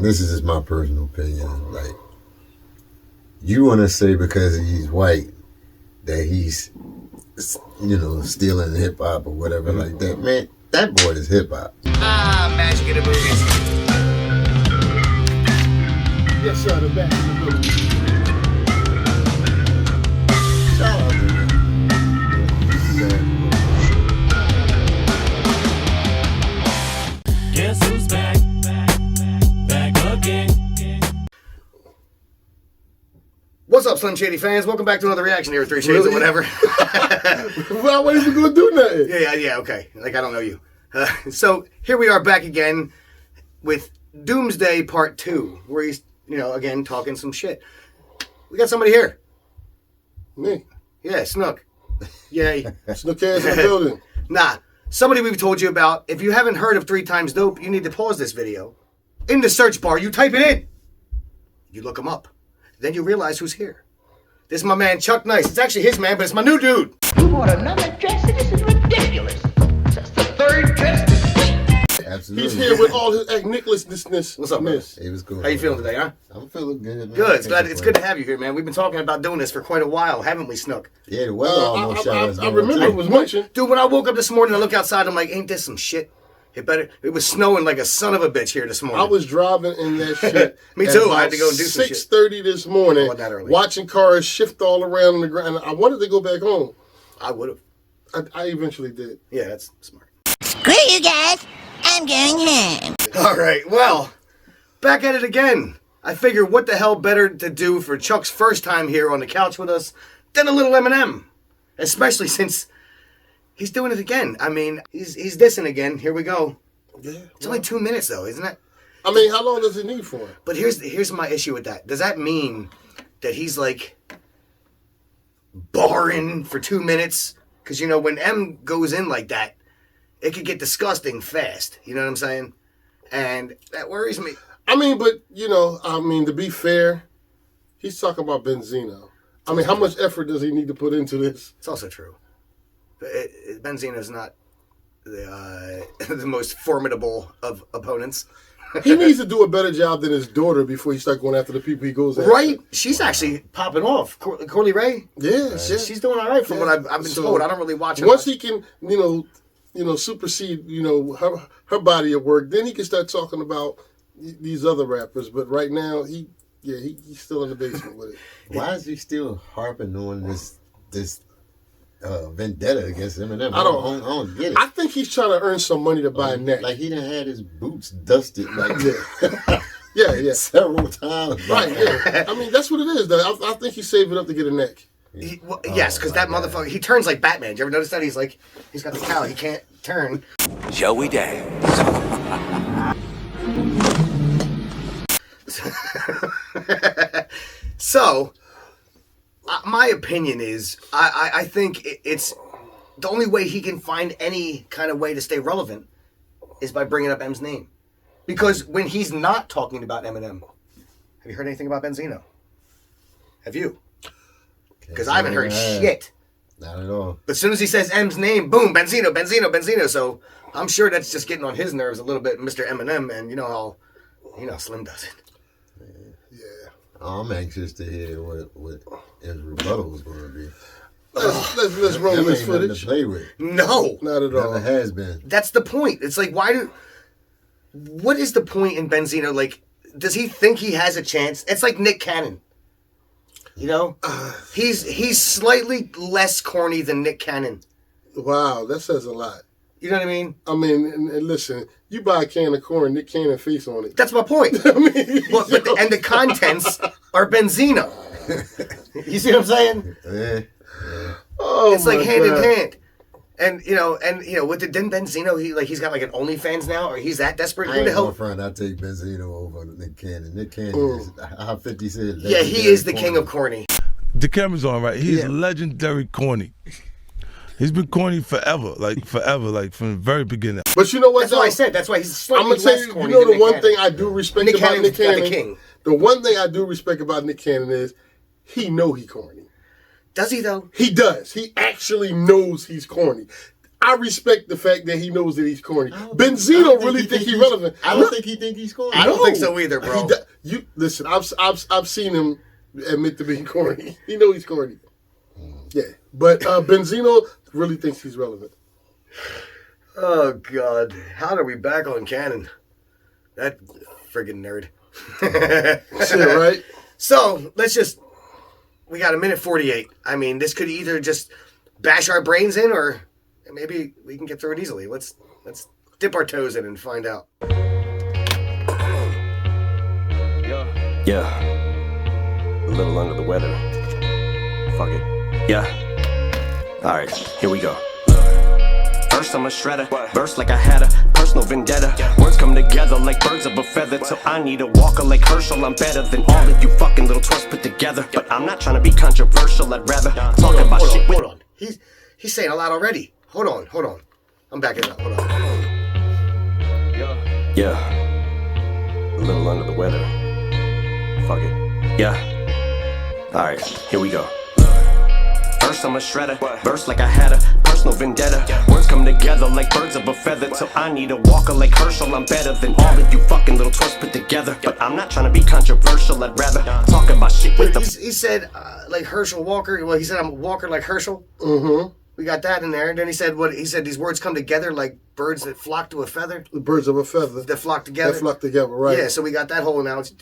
This is just my personal opinion. Like, you want to say because he's white that he's, stealing hip hop or whatever like that. Man, that boy is hip hop. Magic in the movies. Yes, sir, the back in the movie. Shout out to him. Guess who's back? Back again. What's up, Slim Shady fans? Welcome back to another reaction here at Three Shades or whatever. Well, I wasn't even going to do nothing. Yeah, okay. Like, I don't know you. So, here we are back again with Doomsday Part 2, where he's, again, talking some shit. We got somebody here. Me. Yeah, Snook. Yay. Snook ass in the building. Nah. Somebody we've told you about. If you haven't heard of 3 Times Dope, you need to pause this video. In the search bar, you type it in. You look him up. Then you realize who's here. This is my man, Chuck Nice. It's actually his man, but it's my new dude. You bought another dress? This is ridiculous. That's the 3rd dress this week. Absolutely. He's here with all his Nicholasness. What's up, man? It was cool. How you feeling today, huh? I'm feeling good, man. Good. It's good to have you here, man. We've been talking about doing this for quite a while, haven't we, Snook? Yeah, the weather almost shot us I down, remember too. it was mentioned. Dude, when I woke up this morning, I look outside, I'm like, ain't this some shit? It was snowing like a son of a bitch here this morning. I was driving in that shit. Me too. I had to go and do some shit. 6:30 this morning, Wasn't that early? watching cars shift all around on the ground. I wanted to go back home. I would have. I eventually did. Yeah, that's smart. Screw you guys. I'm going home. All right, well, back at it again. I figure what the hell better to do for Chuck's first time here on the couch with us than a little EMINÄM. Especially since he's doing it again. I mean, he's dissing again. Here we go. Yeah. It's only 2 minutes, though, isn't it? I mean, how long does it need for? But here's my issue with that. Does that mean that he's, like, barring for 2 minutes? Because, when M goes in like that, it could get disgusting fast. You know what I'm saying? And that worries me. I mean, but, to be fair, he's talking about Benzino. I mean, how much effort does he need to put into this? It's also true. Benzino's not the most formidable of opponents. He needs to do a better job than his daughter before he starts going after the people he goes after. Right? She's actually popping off. Corley Ray? Yeah. She's doing all right from what I've been told. I don't really watch her. Once he can, supersede, her body of work, then he can start talking about these other rappers. But right now, he's still in the basement with it. Why is he still harping on this vendetta against Eminem? I don't get it. I think he's trying to earn some money to buy a neck. Like, he done had his boots dusted like Yeah. several times. Right, yeah. I mean, that's what it is, though. I think he's saving up to get a neck. Yes, because that motherfucker, he turns like Batman. Did you ever notice that? He's got the cowl. He can't turn. Shall we dance? So, my opinion is, I think it's the only way he can find any kind of way to stay relevant is by bringing up M's name. Because when he's not talking about Eminem, have you heard anything about Benzino? Have you? Because I haven't heard shit. Not at all. But as soon as he says M's name, boom, Benzino. So I'm sure that's just getting on his nerves a little bit, Mr. Eminem, and you know how Slim does it. Yeah. I'm anxious to hear what his rebuttal is going to be. Let's roll That this ain't nothing footage. to play with. No. Not at all. Never has been. That's the point. It's like, what is the point in Benzino? Like, does he think he has a chance? It's like Nick Cannon. He's slightly less corny than Nick Cannon. Wow, that says a lot. You know what I mean? I mean, and listen, you buy a can of corn, Nick Cannon face on it. That's my point. I mean, And the contents are Benzino. You see what I'm saying? Yeah. Oh, It's like my hand God. in hand. And didn't Benzino, he's got like an OnlyFans now, or he's that desperate? I Who ain't the hell? gonna front. I take Benzino over Nick Cannon. Nick Cannon is, how 50 said. Yeah, he is the king of corny. The camera's on, right? He's legendary corny. He's been corny forever, like from the very beginning. But you know what? That's what I said. That's why he's I'm slightly gonna tell less you. corny You know than the one Nick thing Cannon. I do respect Nick about Cannon's Nick got the Cannon. king. The one thing I do respect about Nick Cannon is he know he corny. Does he though? He does. He actually knows he's corny. I respect the fact that he knows that he's corny. I don't Benzino think really he think think he's he's- relevant. I don't think he think he's corny. I don't think so either, bro. You listen. I've seen him admit to being corny. He know he's corny. Yeah, but Benzino really thinks he's relevant. Oh God, how are we back on Cannon? That friggin' nerd. Shit, right? So we got a minute 48. I mean, this could either just bash our brains in, or maybe we can get through it easily. Let's dip our toes in and find out. Yeah. A little under the weather. Fuck it. Yeah. Alright, here we go. First I'm a shredder, verse like I had a personal vendetta. Words come together like birds of a feather. So I need a walker like Herschel. I'm better than all of you fucking little twerps put together. But I'm not trying to be controversial. I'd rather talk about shit with. Hold on. He's saying a lot already. Hold on. I'm backing it up. Hold on. Yeah. A little under the weather. Fuck it. Yeah. Alright, here we go. First I'm a shredder, verse like I had a personal vendetta. Words come together like birds of a feather. So I need a walker like Herschel. I'm better than all of you fucking little twerps put together. But I'm not trying to be controversial. I'd rather talk about shit with the. He said like Herschel Walker. Well, he said I'm a walker like Herschel. Mm-hmm. We got that in there. And then he said what? He said these words come together like birds that flock to a feather. The birds of a feather That flock together. that flock together, right? Yeah, so we got that whole analogy.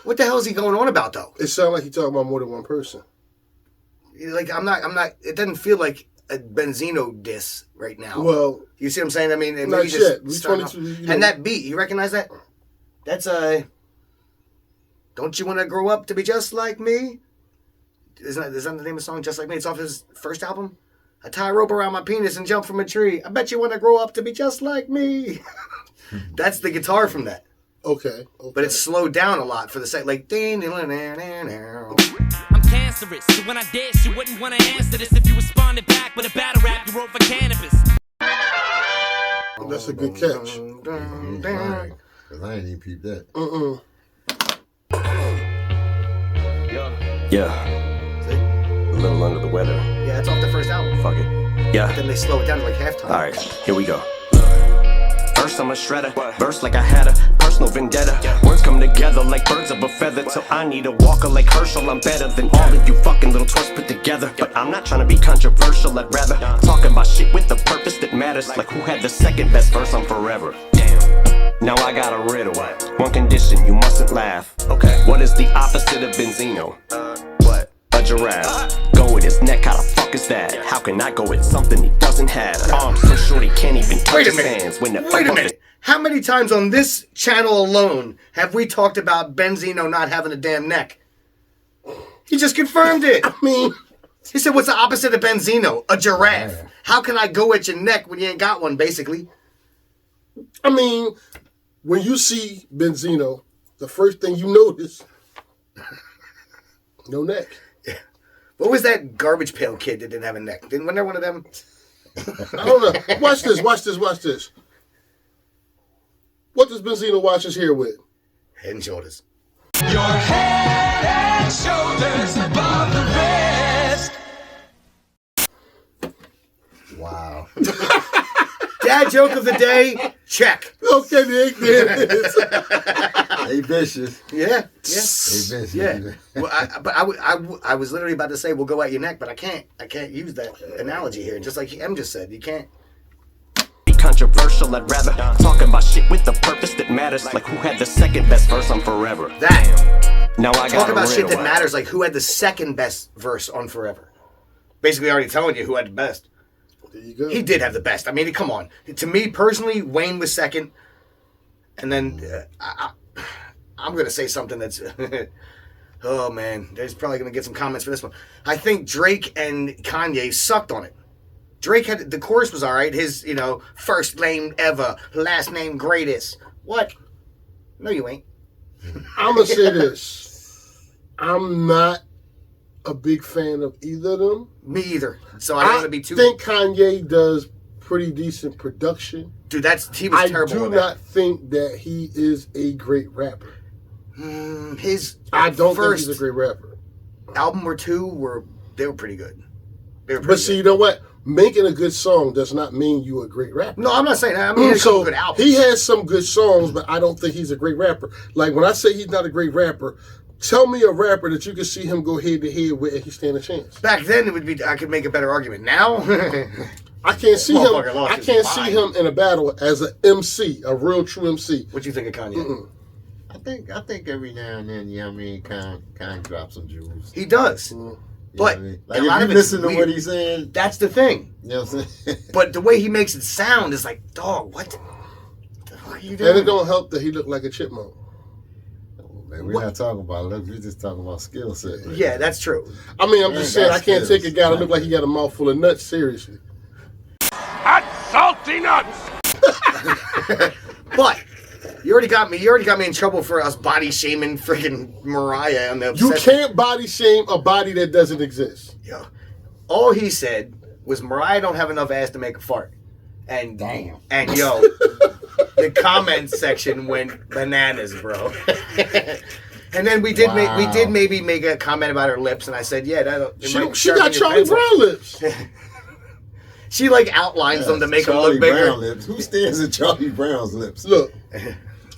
What the hell is he going on about though? It sounds like he's talking about more than one person. Like I'm not. It doesn't feel like a Benzino diss right now. Well, you see what I'm saying? I mean, and not maybe just yet. We start 22, off- you know. And that beat, you recognize that? That's Don't you want to grow up to be just like me? Is that the name of the song? Just Like Me. It's off his first album. I tie a rope around my penis and jump from a tree. I bet you want to grow up to be just like me. That's the guitar from that. okay. But it's slowed down a lot for the sake, like. I'm cancerous, so when I dish, you wouldn't want to answer this if you responded back with a battle rap you wrote for cannabis. That's a good catch. Right. Cause I ain't even peeped that. Yeah. A little under the weather. Yeah, it's off the first album. Fuck it. Yeah. Then they slow it down to like halftime. Alright, here we go. First I'm a shredder, verse like I had a personal vendetta. Words come together like birds of a feather. So I need a walker like Herschel. I'm better than all of you fucking little twerps put together. But I'm not trying to be controversial. I'd rather talk about shit with the purpose that matters. Like who had the second best verse on Forever. Damn. Now I got a riddle. One condition, you mustn't laugh. Okay. What is the opposite of Benzino? What? A giraffe. Go with his neck, how the fuck is that? How can I go with something he doesn't have? Arms so short he can't even touch Wait a his minute. hands. When the Wait a minute. How many times on this channel alone have we talked about Benzino not having a damn neck? He just confirmed it. I mean, He said, what's the opposite of Benzino? A giraffe. How can I go at your neck when you ain't got one, basically? when you see Benzino, the first thing you notice, no neck. What was that garbage pail kid that didn't have a neck? Wasn't there one of them? I don't know. Watch this. What does Benzino wash his hair with? Head and shoulders. Your head and shoulders above the rest. Wow. Dad joke of the day, check. Okay, there it is. They vicious. Yeah. They vicious. Yeah. Well, I was literally about to say we'll go at your neck, but I can't use that analogy here. Just like M just said, you can't. Be controversial, I'd rather talk about shit with the purpose that matters. Like who had the second best verse on Forever. That. Now I got Talk a about shit that riddle. matters, like who had the second best verse on Forever. Basically already telling you who had the best. There you go. He did have the best. I mean, come on. To me personally, Wayne was second. And then I'm going to say something that's... oh, man. There's probably going to get some comments for this one. I think Drake and Kanye sucked on it. Drake had... The chorus was all right. His, first name ever, last name greatest. What? No, you ain't. I'm going to say this. I'm not a big fan of either of them. Me either. So I don't want to be too... I think Kanye does pretty decent production. Dude, he was terrible. I do on not think that he is a great rapper. His I don't think first he's a great rapper. album or two they were pretty good. They were pretty But see, good. you know what? Making a good song does not mean you a great rapper. No, I'm not saying that. I mean, So good albums. he has some good songs, but I don't think he's a great rapper. Like when I say he's not a great rapper, tell me a rapper that you can see him go head to head with and he stand a chance. Back then, it would be I could make a better argument. Now, I can't see him. Motherfucker lost I his can't see mind. him in a battle as an MC, a real true MC. what you think of Kanye? I think every now and then, yeah, I mean, kind of drop some jewels. He does, You know but what I mean? Like a if lot you of it's listen to weird. what he's saying, That's the thing. you know what I'm saying? But the way he makes it sound is like, dog, what the fuck are you And doing? it don't help that he looked like a chipmunk. Man, we're not talking about looks, we're just talking about skill set. Right? Yeah, that's true. I mean, I'm just saying, I can't skills. take a guy that look like he got a mouthful of nuts seriously. Salty nuts! But you already got me in trouble for us body shaming freaking Mariah on the You obsession. can't body shame a body that doesn't exist. Yo, all he said was Mariah don't have enough ass to make a fart. And Damn. And yo, the comment section went bananas, bro. And then we did maybe make a comment about her lips, and I said, yeah, that She got Charlie Brown lips. She like outlines them to make them Charlie look bigger. Brown lips. Who stares at Charlie Brown's lips? Look,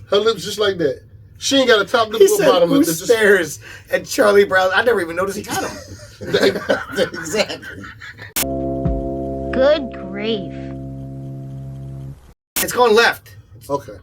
her lips just like that. She ain't got a top lip He or said, bottom who lip. It's just- stares at Charlie Brown? I never even noticed he had them. Exactly. Good grief. It's going left. Okay.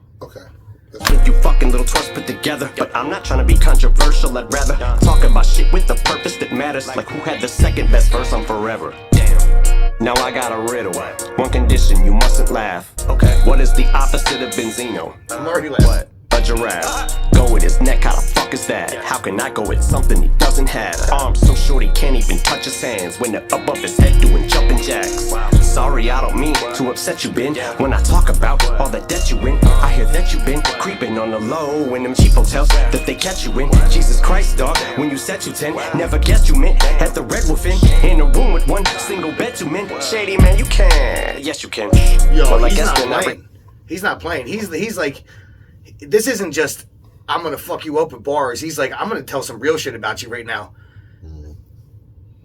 You fucking little twerps put together. But I'm not trying to be controversial, I'd rather talk about shit with the purpose that matters. Like who had the second best verse on Forever. Damn. Now I got a riddle. One condition, you mustn't laugh. Okay. What is the opposite of Benzino? I'm already laughing. What? A giraffe. Go with his neck, how the fuck is that? How can I go with something he doesn't have? Arms so short he can't even touch his hands when they're above his head doing jumping jacks. Sorry, I don't mean to upset you, Ben. When I talk about all the debt you in, I hear that you been creeping on the low in them cheap hotels that they catch you in. Jesus Christ, dog, when you said you 10, never guessed you meant at the Red Wolf Inn, in a room with one single bed two men. Shady man, you can. Yes, you can. Yo, Well, I he's guess not they're not playing. He's not playing. He's like, this isn't just I'm gonna fuck you up with bars. He's like, I'm gonna tell some real shit about you right now.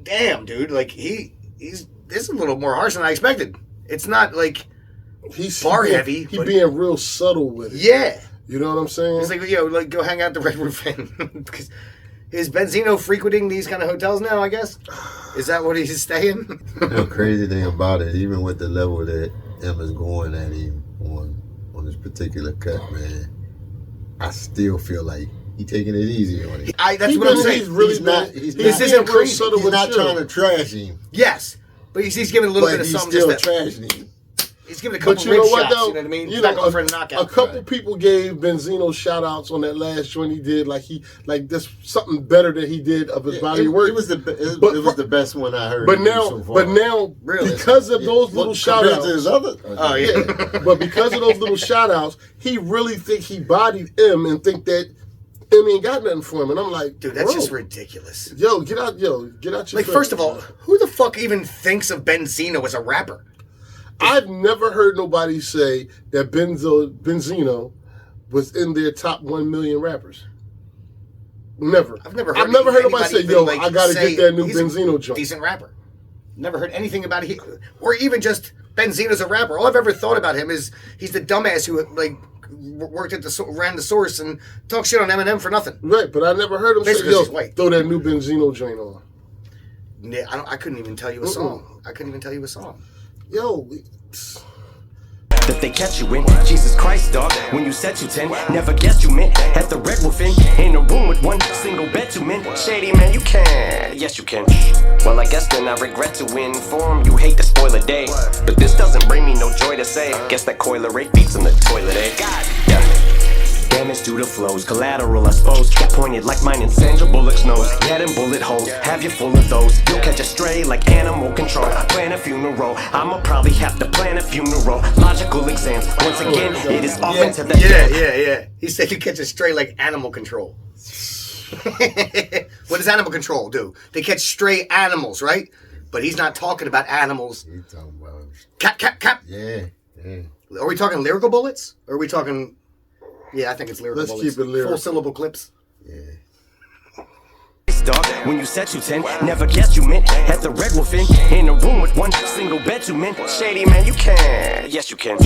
Damn, dude. Like he's this is a little more harsh than I expected. It's not like He's bar being- heavy, He but- being real subtle with it. yeah. You know what I'm saying? He's like, yo, like go hang out at the Red Roof Inn. Because is Benzino frequenting these kind of hotels now? I guess is that what he's staying? The crazy thing about it, even with the level that Emma's going at him on this particular cut, man, I still feel like he taking it easy on him. That's He what I'm been- saying. he's really He's not. been- He's he's not. This isn't being real crazy. subtle He's with not shit. trying to trash him, Yes, but he's giving a little bit but of he's something. still Just that, trashing him. he's giving a couple But you know rib what shots. though? You know what I mean? You He's not know, going for a knockout. a couple people gave Benzino shout outs on that last joint he did. Like this something better that he did of his body of work. It was it But- was the best one I heard. But him do now, so far. but now, Really? because of those Yeah, little well, shout compared to his outs, other. Oh yeah. yeah. But because of those little shout outs, he really think he bodied M and think that M ain't got nothing for him. And I'm like, Dude, that's bro, just ridiculous. Yo, get out your Like, face. first of all, who the fuck even thinks of Benzino as a rapper? I've never heard nobody say that Benzino was in their top 1 million rappers. Never. I've never heard nobody say, even, yo, like, I gotta say get that new he's a Benzino joint. Decent rapper. Never heard anything about it. Or even just Benzino's a rapper. All I've ever thought about him is he's the dumbass who like worked at ran the source and talked shit on Eminem for nothing. Right, but I never heard him say, Basically, yo, he's white. throw that new Benzino joint on. Yeah, I couldn't even tell you a song. I couldn't even tell you a song. Yo, that they catch you in. Jesus Christ, dog, when you said you 10, never guessed you meant at the Red Wolf Inn, in a room with one single bed two men. Shady man, you can. Yes, you can. Well, I guess then I regret to inform you hate to spoil a day, but this doesn't bring me no joy to say. Guess that coiler rate beats in the toilet, eh? God, yeah. Damage due to flows, collateral I suppose. Get pointed like mine in Sandra Bullock's nose. Head in bullet holes, have you full of those. You'll catch a stray like animal control. Plan a funeral, I'ma probably have to plan a funeral. Logical exams, once again, it is often to the Yeah. He said you catch a stray like animal control. What does animal control do? They catch stray animals, right? But he's not talking about animals. He's talking about Cap. yeah. Are we talking lyrical bullets? Or are we talking... Yeah, I think it's lyrical Let's bullets. keep it lyrical. Full syllable clips. Yeah. guess, dog. When you said you 10, never guessed you meant at the Red Wolf Inn, in a room with one single bed you meant. Shady man, you can. Yes, you can.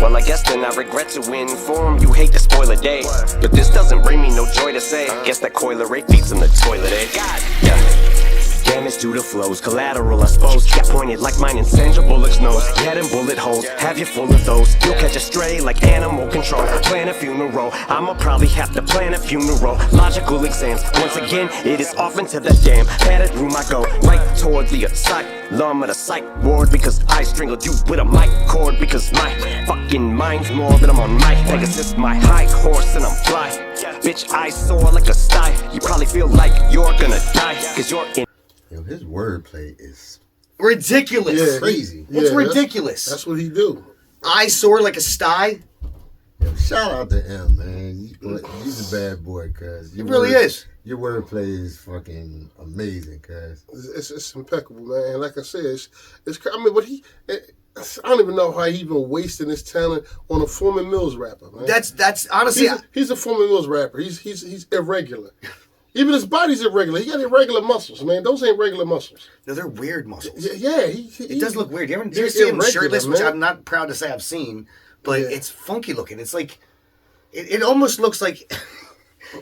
Well, I guess then I regret to inform you hate to spoil a day, but this doesn't bring me no joy to say. Guess that coiler rate feeds in the toilet, eh? God, yeah. Damage due to flows, collateral I suppose. Got pointed like mine and Sandra Bullock's nose. Head in bullet holes, have you full of those. You'll catch a stray like animal control. Plan a funeral, I'ma probably have to plan a funeral. Logical exams, once again, it is off into the damn padded room I go. Right toward the asylum of the psych ward, because I strangled you with a mic cord. Because my fucking mind's morbid, I'm on my Pegasus, my high horse, and I'm fly. Bitch, I soar like a sty. You probably feel like you're gonna die, cause you're in. Yo, his wordplay is ridiculous. Yeah, crazy. It's ridiculous. That's what he do. I soar like a sty. Yo, shout out to him, man. He's a bad boy, cuz. He really is. Your wordplay is fucking amazing, cuz. It's impeccable, man. Like I said, it's I mean, but I don't even know how he even wasting his talent on a Foreman Mills rapper, man. That's honestly, he's a Foreman Mills rapper. He's irregular. Even his body's irregular. He got irregular muscles, man. Those ain't regular muscles. no, they're weird muscles. Yeah, It does look weird. You ever he's see him irregular, shirtless, which man. I'm not proud to say I've seen, but Yeah. it's funky looking. It's like, it almost looks like,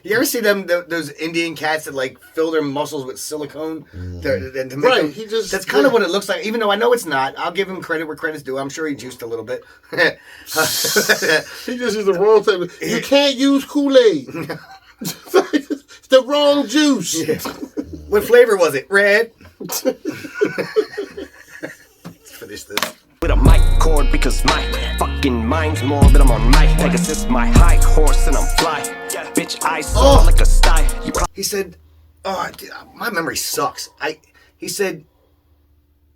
you ever see those Indian cats that like fill their muscles with silicone? To make Right, them- that's kind of what it looks like, even though I know it's not. I'll give him credit where credit's due. I'm sure he juiced a little bit. He just used the wrong type. You can't use Kool-Aid. It's the wrong juice. Yeah. What flavor was it? Red? Let's finish this. With a mic cord, because my fucking mind's morbid. I'm on my Pegasus, my high horse, and I'm fly. Bitch, I soar like a sty. He said, "Oh, dude, my memory sucks." He said,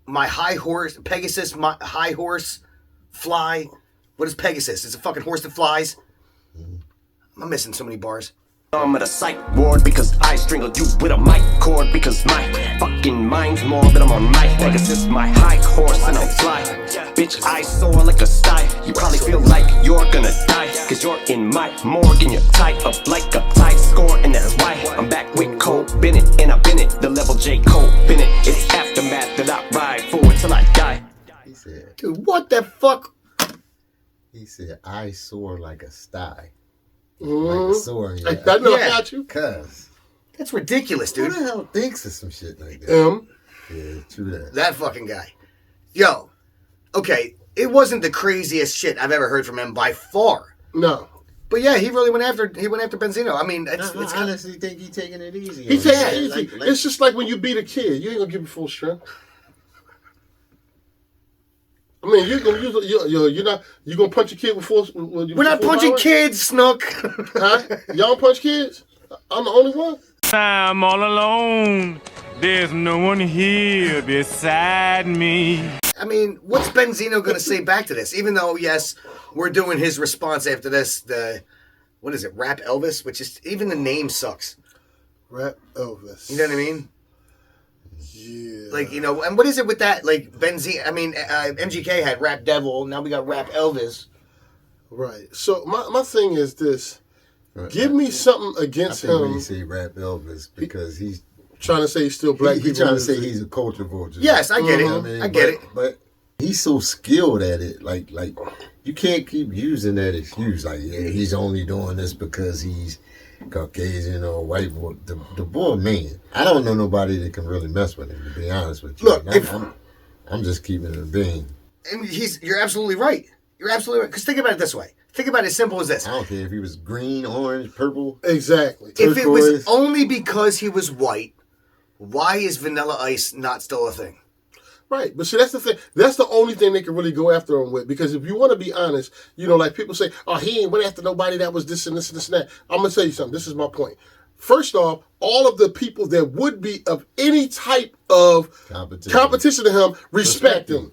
"My high horse, Pegasus, my high horse, fly." What is Pegasus? It's a fucking horse that flies. I'm missing so many bars. I'm at a psych ward because I strangled you with a mic cord. Because my fucking mind's morbid. I'm on my Pegasus, my high horse, and I'm fly. Bitch, I soar like a sty. You probably feel like you're gonna die, cause you're in my morgue and you're tied up like a tie score. And that's why I'm back with Cole Bennett, and I've been it, the level J. Cole Bennett. It's aftermath that I ride forward till I die. He said, Dude, what the fuck? he said, I soar like a sty. Mm-hmm. Like a soar, yeah. I know, Yeah. I got you. Cuz. That's ridiculous, Who dude. the hell thinks of some shit like that? Yeah, true that. That fucking guy. Yo, okay, it wasn't the craziest shit I've ever heard from him by far. No. But yeah, he really went after Benzino. I mean, I it's honestly think he's taking it easy. He on takes him. it easy. It's just like when you beat a kid. You ain't gonna give him full strength. I mean, you're gonna use you gonna punch a kid with full. we're not punching kids, Snook. Huh? Y'all don't punch kids? I'm the only one. I'm all alone. There's no one here beside me. I mean, what's Benzino going to say back to this? Even though, yes, we're doing his response after this, what is it, Rap Elvis? Which is, even the name sucks. Rap Elvis. You know what I mean? Yeah. Like, you know, and what is it with that? Like, MGK had Rap Devil, now we got Rap Elvis. Right. So my thing is this. Give me something against I think when him. you say Rap Elvis, because he's Trying to say he's still black he's people. trying to say he's a culture vulture. Yes, I get it. I mean, I get it. But he's so skilled at it. Like you can't keep using that excuse. Like, yeah, he's only doing this because he's Caucasian or white boy. The boy, man, I don't know nobody that can really mess with him, to be honest with you. Look, Like, I'm just keeping it a bean. And you're absolutely right. You're absolutely right. Because think about it this way. Think about it as simple as this. I don't care if he was green, orange, purple. Exactly. If it was turquoise. only because he was white, why is Vanilla Ice not still a thing? Right, but see, that's the thing. That's the only thing they can really go after him with. Because if you want to be honest, you know, like people say, oh, he ain't went after nobody that was this and this and this and that. I'm going to tell you something. This is my point. First off, all of the people that would be of any type of competition to him, respect him.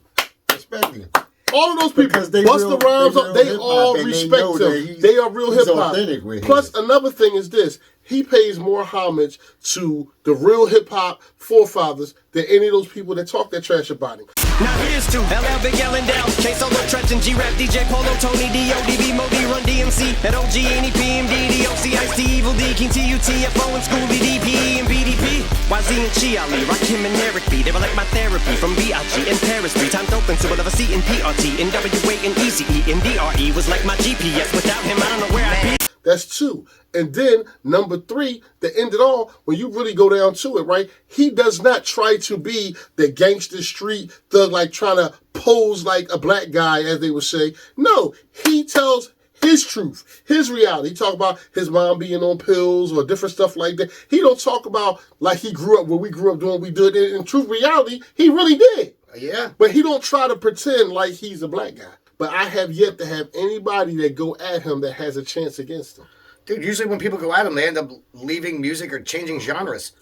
Respect him. All of those people, Because they Busta real- Rhymes, they real they hip-hop, all and they respect know that him. he's- They are real he's hip hop. authentic with Plus, his. another thing is this: he pays more homage to the real hip hop forefathers than any of those people that talk that trash about him. Now here's to LL, Big L and Downs, K Solo, Tretch and G Rap, DJ Polo, Tony D.O.D.B. Modi, Run DMC, at OG, any PMDDO, MC, Ice-T, Evil D, King TUTFO, and Schoolie D, PE, and BDP. YZ and Chi Ali, Rakim and Eric B. They were like my therapy from B.I.G. and Paris B. Time open, so we'll have a C in PRT. And WA and ECE and DRE was like my GPS. Without him, I don't know where I'd be. That's 2. And then number 3, the end it all, when you really go down to it, right? He does not try to be the gangster street thug, like trying to pose like a black guy, as they would say. No, he tells his truth, his reality. He talk about his mom being on pills or different stuff like that. He don't talk about like he grew up, where we grew up doing what we did. In truth, reality, he really did. Yeah. But he don't try to pretend like he's a black guy. But I have yet to have anybody that go at him that has a chance against him. Dude, usually when people go at him, they end up leaving music or changing genres.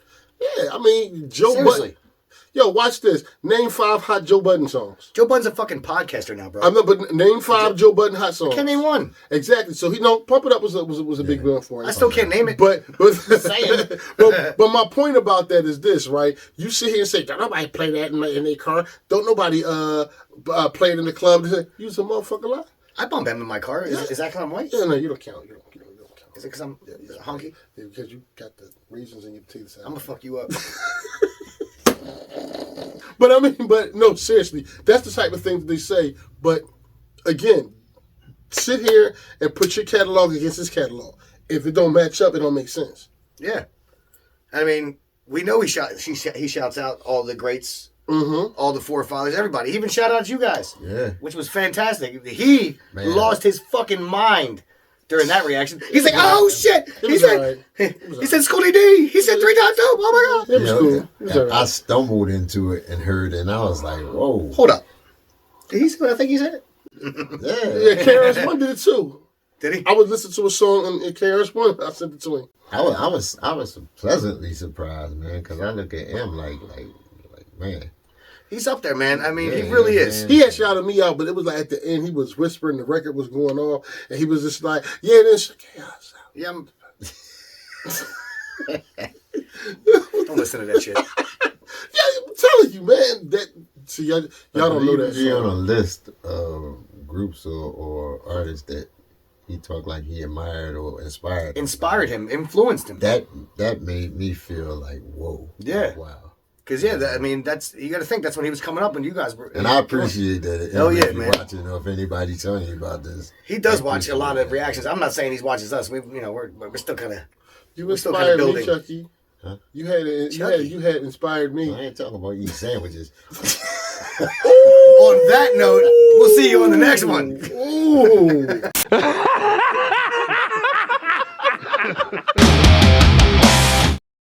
Yeah, I mean, Joe Seriously. Budden. Yo, watch this. Name 5 hot Joe Budden songs. Joe Budden's a fucking podcaster now, bro. I know, but name 5 Joe Budden hot songs. I can't name one. Exactly. So Pump It Up was a big one for him. I still can't name it. But saying. but my point about that is this, right? You sit here and say, don't nobody play that in their car. Don't nobody play it in the club. Use a motherfucker lie. I bump him in my car. Is that because I'm white? Yeah, no, you don't count. You don't count. Is it because I'm honky? Yeah, because you got the reasons in your teeth. I'm going to fuck you up. But I mean, no, seriously, that's the type of thing that they say. But again, sit here and put your catalog against his catalog. If it don't match up, it don't make sense. Yeah. I mean, we know he shouts out all the greats, all the forefathers, everybody. He even shout out you guys. Yeah. Which was fantastic. He lost his fucking mind during that reaction. He's like, oh shit. He said Schoolie D. He said 3 times dope. Oh my God. It was cool. It was all right. I stumbled into it and heard it, and I was like, whoa. Hold up. Did he say what I think he said? Yeah, KRS-One did it too. Did he? I would listen to a song in KRS-One. I sent it to him. I was pleasantly surprised, man, because I look at him like, man. He's up there, man. I mean, Yeah, he really yeah, is. man. He had shouted me out, but it was like at the end, he was whispering, the record was going on, and he was just like, yeah, this chaos. Yeah, don't listen to that shit. Yeah, I'm telling you, man. Y'all don't know that He on a song. list of groups or artists that he talked like he admired or inspired. Inspired him, influenced him. That made me feel like, whoa. Yeah. Wow. Because, I mean, you got to think that's when he was coming up when you guys were. And I appreciate that. Hell yeah, if you're man. watching or if anybody's telling you about this. He does I watch a appreciate lot of that. reactions. I'm not saying he watches us. We're still kind of. You We're still inspired kinda me, building. Chucky. Huh? You had inspired me. I ain't talking about eating sandwiches. On that note, we'll see you on the next one. Ooh.